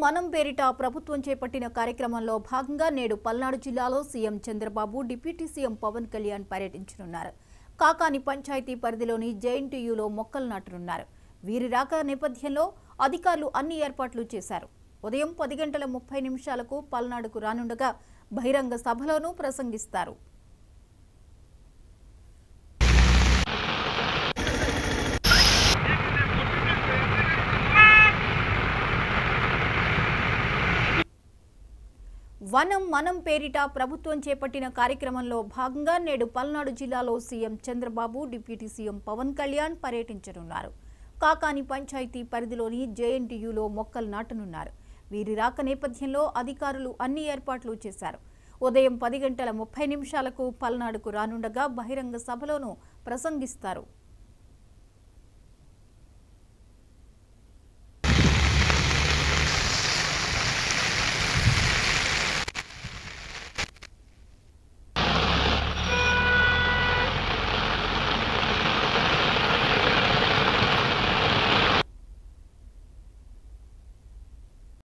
మనం పేరిట ప్రభుత్వం చేపట్టిన కార్యక్రమంలో భాగంగా నేడు పల్నాడు జిల్లాలో CM Chandrababu deputy CM Pawan Kalyan పర్యటించనున్నారు. కాకాని పంచాయతీ పరిధిలోని జేఎన్టీయూలో మొక్కలు నాటనున్నారు. వీరి రాక నేపథ్యంలో అధికారులు అన్ని ఏర్పాట్లు చేశారు. ఉదయం 10:30 పల్నాడుకు రానుండగా బహిరంగ సభలోనూ ప్రసంగిస్తారు. మనం పేరిట ప్రభుత్వం చేపట్టిన కార్యక్రమంలో భాగంగా నేడు పల్నాడు జిల్లాలో CM Chandrababu deputy CM Pawan Kalyan పర్యటించనున్నారు. కాకాని పంచాయతీ పరిధిలోని జేఎన్టీయూలో మొక్కలు నాటనున్నారు. వీరి రాక నేపథ్యంలో అధికారులు అన్ని ఏర్పాట్లు చేశారు. ఉదయం 10:30 పల్నాడుకు రానుండగా బహిరంగ సభలోనూ ప్రసంగిస్తారు.